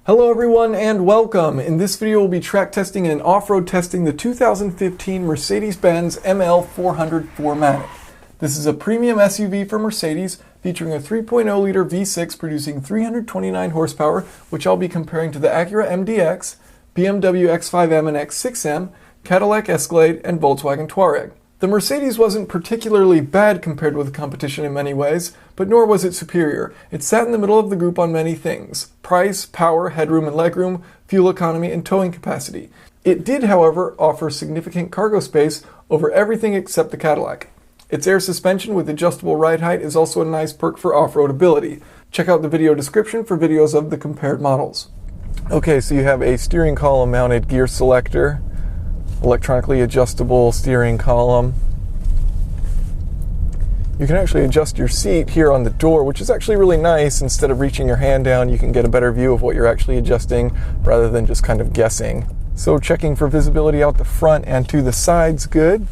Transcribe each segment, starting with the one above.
Hello everyone and welcome. In this video we'll be track testing and off-road testing the 2015 Mercedes-Benz ML400 4Matic. This is a premium SUV from Mercedes featuring a 3.0 liter V6 producing 329 horsepower, which I'll be comparing to the Acura MDX, BMW X5M and X6M, Cadillac Escalade, and Volkswagen Touareg. The Mercedes wasn't particularly bad compared with the competition in many ways, but nor was it superior. It sat in the middle of the group on many things: price, power, headroom and legroom, fuel economy, and towing capacity. It did, however, offer significant cargo space over everything except the Cadillac. Its air suspension with adjustable ride height is also a nice perk for off-roadability. Check out the video description for videos of the compared models. Okay, so you have a steering column mounted gear selector, electronically adjustable steering column. You can actually adjust your seat here on the door, which is actually really nice. Instead of reaching your hand down, you can get a better view of what you're actually adjusting rather than just kind of guessing. So checking for visibility out the front and to the sides, good.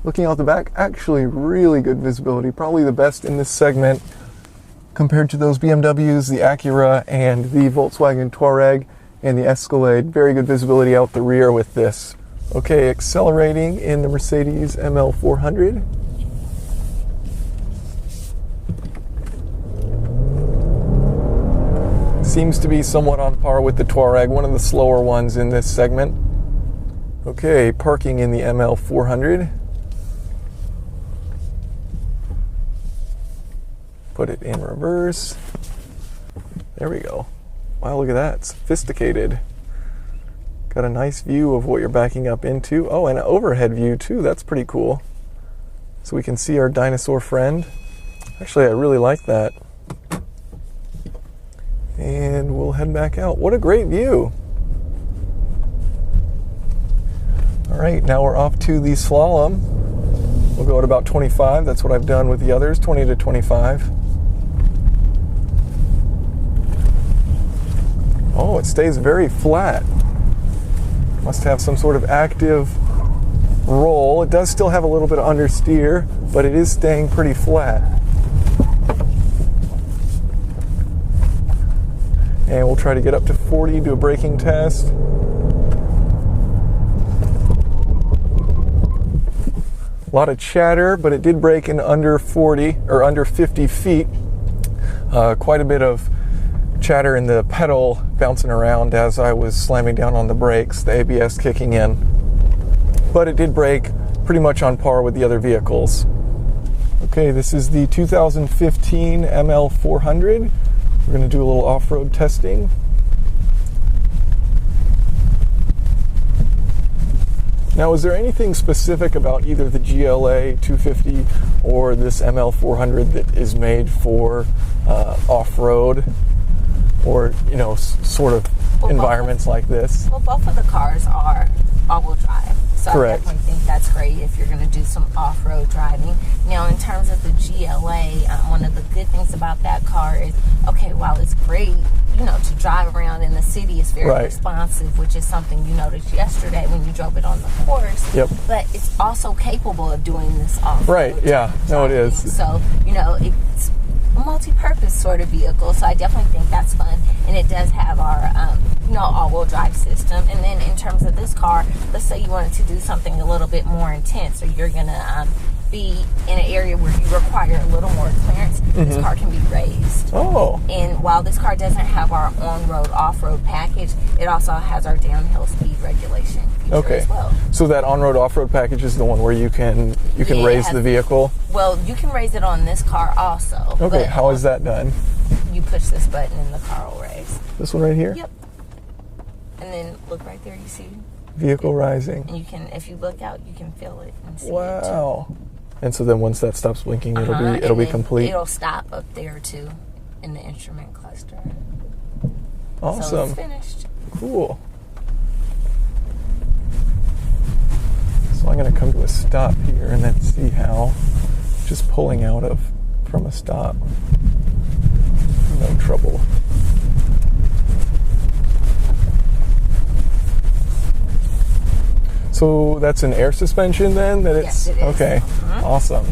Looking out the back, actually really good visibility, probably the best in this segment compared to those BMWs, the Acura and the Volkswagen Touareg and the Escalade. Very good visibility out the rear with this. Okay, accelerating in the Mercedes ML400. Seems to be somewhat on par with the Touareg, one of the slower ones in this segment. Okay, parking in the ML400. Put it in reverse. There we go. Wow, look at that, sophisticated. Got a nice view of what you're backing up into. Oh, and an overhead view too, that's pretty cool. So we can see our dinosaur friend. Actually, I really like that. And we'll head back out. What a great view. All right, now we're off to the Slalom. We'll go at about 25. That's what I've done with the others, 20 to 25. Oh, it stays very flat. Must have some sort of active roll. It does still have a little bit of understeer, but it is staying pretty flat. And we'll try to get up to 40, do a braking test. A lot of chatter, but it did brake in under 40 or under 50 feet. Quite a bit of chatter in the pedal bouncing around as I was slamming down on the brakes, the ABS kicking in. But it did brake pretty much on par with the other vehicles. Okay, this is the 2015 ML400. We're going to do a little off-road testing. Now, is there anything specific about either the GLA 250 or this ML400 that is made for off-road or, you know, sort of environments like this? Well, both of the cars are all-wheel drive. So correct. I definitely think that's great if you're going to do some off-road driving. Now, in terms of the GLA, one of the good things about that car is, okay, while it's great, you know, to drive around in the city, it's very responsive, which is something you noticed yesterday when you drove it on the course. Yep. But it's also capable of doing this off-road. Right, yeah. No, it is. So, you know, it's a multi-purpose sort of vehicle, so I definitely think that's fun. And it does have our, you know, all-wheel drive system. And then in terms of this car, let's say you wanted to do something a little bit more intense, or you're going to be in an area where you require a little more clearance, this car can be raised. Oh. And while this car doesn't have our on-road, off-road package, it also has our downhill speed regulation feature as well. So that on-road, off-road package is the one where you can raise the vehicle? Well, you can raise it on this car also. Okay, how is that done? You push this button and the car will raise. This one right here? Yep. And then look right there, you see? Vehicle rising. And you can, if you look out, you can feel it and see it too. And so then once that stops blinking, it'll be complete. It'll stop up there too in the instrument cluster. Awesome. So it's finished. Cool. So I'm going to come to a stop here and then see how just pulling out from a stop. No trouble. So that's an air suspension then? Yes, it is. Okay, awesome.